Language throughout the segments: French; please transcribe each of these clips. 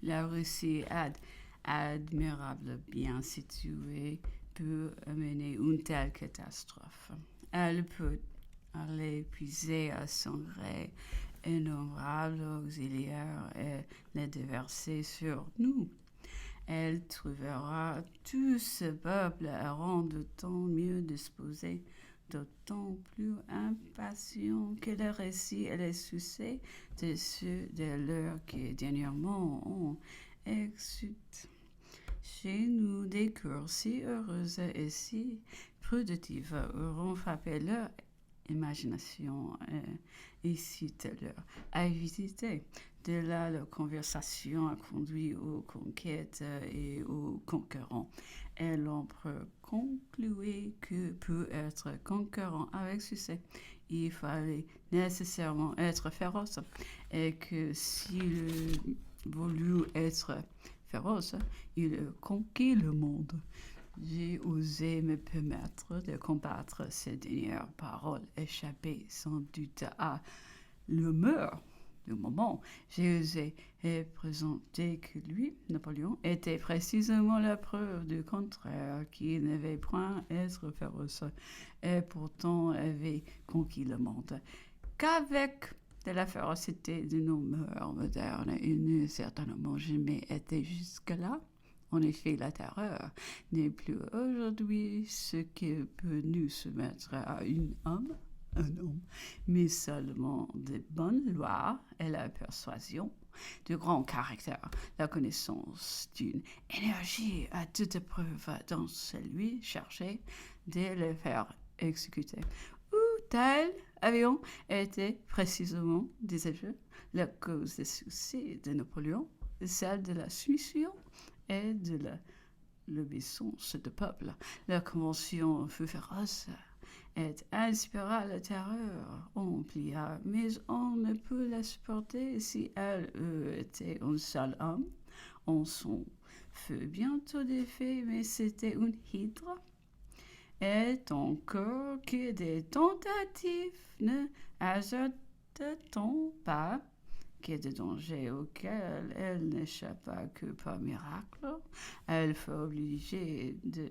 La Russie admirable bien située peut amener une telle catastrophe. Elle peut aller puiser à son gré innombrables auxiliaires et les déverser sur nous. Elle trouvera tout ce peuple errant d'autant mieux disposé, d'autant plus impatient que le récit et les succès de ceux de l'heure qui dernièrement ont exulté. Chez nous, des cours si heureuses et si productives auront frappé leur imagination et cite leur avidité. De là, la conversation a conduit aux conquêtes et aux conquérants. Et l'on peut conclure que pour être conquérant avec succès, il fallait nécessairement être féroce et que s'il voulut être féroce, il conquit le monde. J'ai osé me permettre de combattre ces dernières paroles échappées sans doute à l'humeur du moment. J'ai osé présenter que lui, Napoléon, était précisément la preuve du contraire, qu'il n'avait point être féroce et pourtant avait conquis le monde. Qu'avec de la férocité d'une humeur moderne, il n'eût certainement jamais été jusque-là. En effet, la terreur n'est plus aujourd'hui ce qui peut nous soumettre à un homme, mais seulement de bonnes lois et la persuasion, de grand caractère, la connaissance d'une énergie à toute épreuve dans celui cherché de le faire exécuter. Où tel avion était précisément, disais-je, la cause des succès de Napoléon, celle de la soumission et de l'obéissance du peuple. La convention fut féroce et inspira la terreur. On plia, mais on ne peut la supporter si elle eût été un seul homme. On s'en fut bientôt défait, mais c'était une hydre. Et encore que des tentatives ne hasarde-t-on pas que de dangers auxquels elle n'échappa que par miracle, elle fut obligée de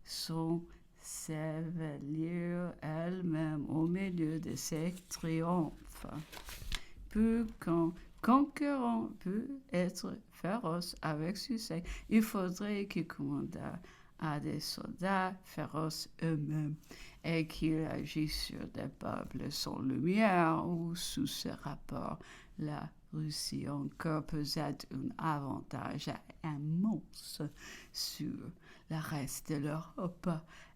s'en servir elle-même au milieu de ses triomphes. Peu qu'un conquérant peut être féroce avec succès, il faudrait qu'il commandât à des soldats féroces eux-mêmes et qu'il agisse sur des peuples sans lumière ou sous ce rapport. La Russie encore possède un avantage immense sur le reste de l'Europe.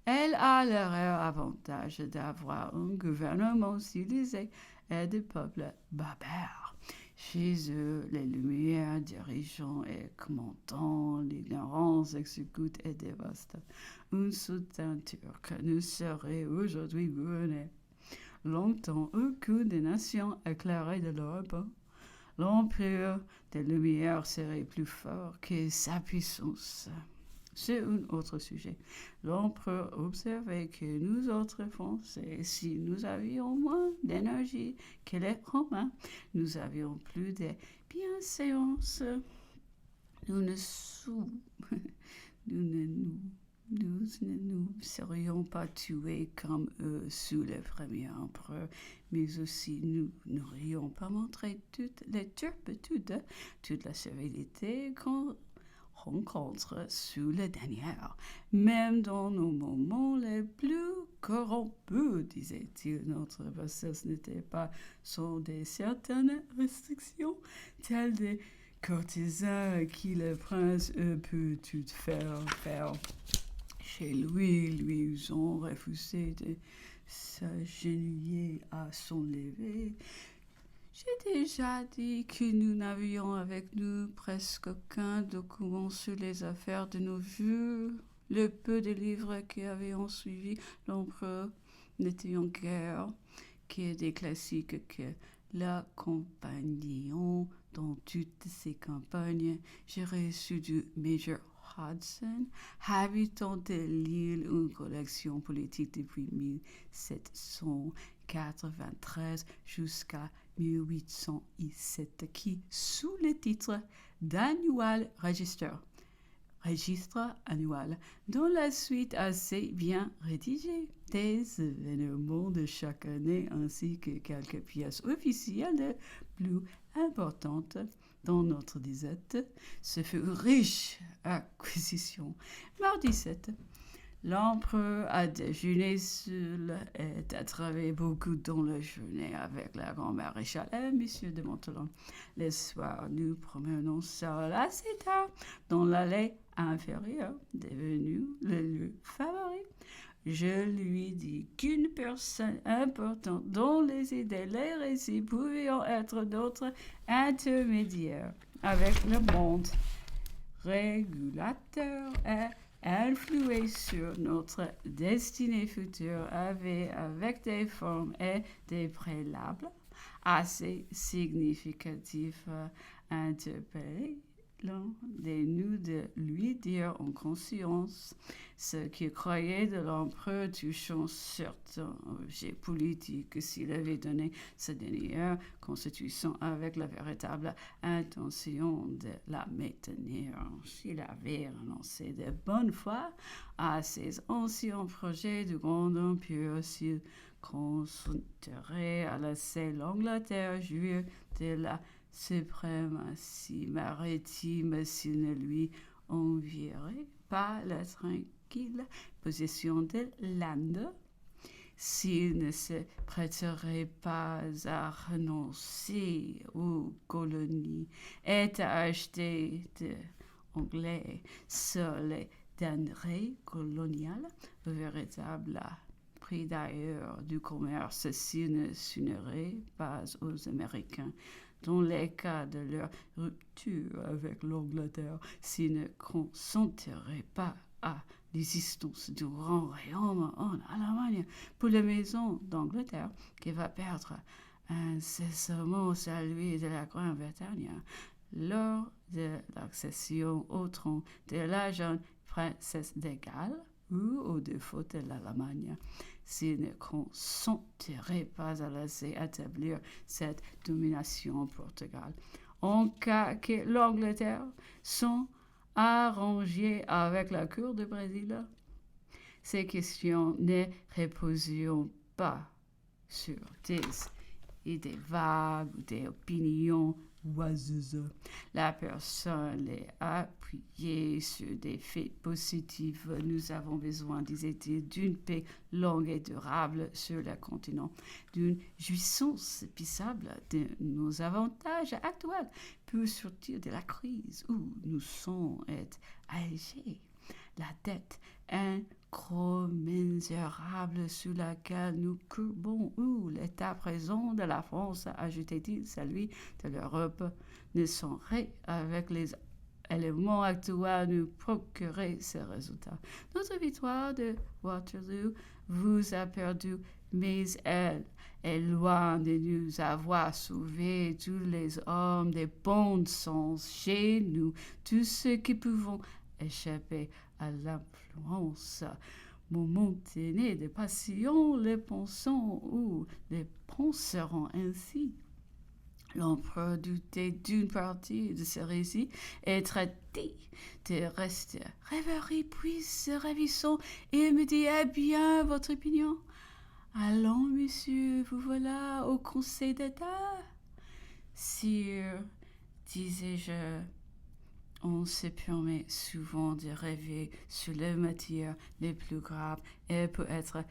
Elle a le rare avantage d'avoir un gouvernement civilisé et des peuples barbares. Chez eux, les lumières dirigeant et commandant, l'ignorance exécute et dévaste. Un sultan turc ne serait aujourd'hui gouverné longtemps aucune des nations éclairées de l'Europe. L'empire des Lumières serait plus fort que sa puissance. C'est un autre sujet. L'empereur observait que nous autres Français, si nous avions moins d'énergie que les Romains, nous avions plus de bienséance. Nous ne sou... nous ne nous nous ne nous serions pas tués comme eux sous le premier empereur, mais aussi nous n'aurions pas montré toute la turpitude, toute la sévérité qu'on rencontre sous le dernier, même dans nos moments les plus corrompus, disait-il. Notre bassesse n'était pas sans des certaines restrictions, telles des courtisans à qui le prince peut tout faire. Chez lui, ils ont refusé de s'agenouiller à son lever. J'ai déjà dit que nous n'avions avec nous presque aucun document sur les affaires de nos vieux. Le peu de livres qui avaient suivi l'empereur n'étaient en guerre que des classiques que l'accompagnions dans toutes ses campagnes. J'ai reçu du Major Hudson, habitant de l'île, une collection politique depuis 1793 jusqu'à 1807 qui, sous le titre d'Annual Register, registre annuel, dont la suite assez bien rédigée des événements de chaque année ainsi que quelques pièces officielles de plus importantes dans notre disette, ce fut riche acquisition. Mardi 7. L'empereur a déjeuné seul et a travaillé beaucoup dans la journée avec la grand-maréchale et monsieur de Montalon. Le soir, nous promenons sur la cita dans l'allée inférieure, devenue le lieu favori. Je lui dis qu'une personne importante dont les idées, les récits pouvaient être d'autres intermédiaires avec le monde régulateur et influer sur notre destinée future avec des formes et des préalables assez significatifs interpellés de nous de lui dire en conscience ce qu'il croyait de l'empereur touchant certains objets politiques s'il avait donné sa dernière constitution avec la véritable intention de la maintenir. S'il avait renoncé de bonne foi à ses anciens projets de grand empire, s'il consenterait à laisser l'Angleterre jouir de la suprématie maritime s'il ne lui envierait pas la tranquille possession de l'Inde, s'il ne se prêterait pas à renoncer aux colonies et à acheter de Anglais sur les denrées coloniales, le véritable prix d'ailleurs du commerce s'il ne s'unirait pas aux Américains dans les cas de leur rupture avec l'Angleterre, s'ils ne consentiraient pas à l'existence du grand royaume en Allemagne pour la maison d'Angleterre qui va perdre incessamment celui de la Grande-Bretagne lors de l'accession au trône de la jeune princesse de Galles ou au défaut de l'Allemagne, s'il ne consentirait pas à laisser établir cette domination au Portugal. En cas que l'Angleterre sont arrangée avec la cour du Brésil, ces questions ne reposeront pas sur des idées vagues ou des opinions oiseuses. La personne est appuyée sur des faits positifs. Nous avons besoin, disait-il, d'une paix longue et durable sur le continent, d'une jouissance paisible de nos avantages actuels pour sortir de la crise où nous sommes âgés. La dette incommensurable sur laquelle nous courbons, ou l'état présent de la France, ajoutait-il, celui de l'Europe, ne saurait, avec les éléments actuels, nous procurer ces résultats. Notre victoire de Waterloo vous a perdu, mais elle est loin de nous avoir sauvé tous les hommes de bon sens chez nous, tous ceux qui pouvons échapper à l'influence momentanée des passions, les pensons ou les penseront ainsi. L'empereur doutait d'une partie de ce récit et traitait de rester rêverie, puis se ravissant et me dit: eh bien, votre opinion? Allons, monsieur, vous voilà au Conseil d'État. Sire, disais-je, on se permet souvent de rêver sur les matières les plus graves et peut être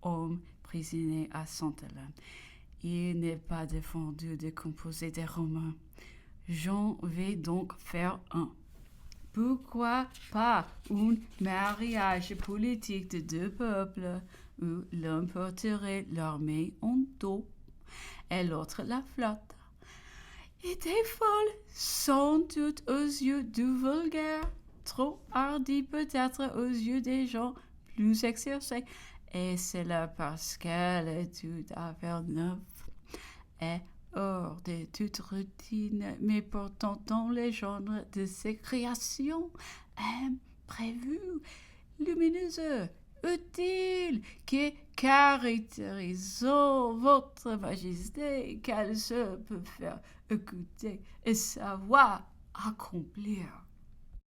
homme prisonnier à Saint-Hélène. Il n'est pas défendu de composer des romans. J'en vais donc faire un. Pourquoi pas un mariage politique de deux peuples où l'un porterait l'armée en dos et l'autre la flotte? Idée folle, sans doute aux yeux du vulgaire, trop hardi peut-être aux yeux des gens plus exercés, et c'est là parce qu'elle est tout à faire neuve et hors de toute routine, mais pourtant dans les genres de ses créations imprévues, lumineuses, utile qui caractérise votre majesté, qu'elle se peut faire écouter et savoir accomplir.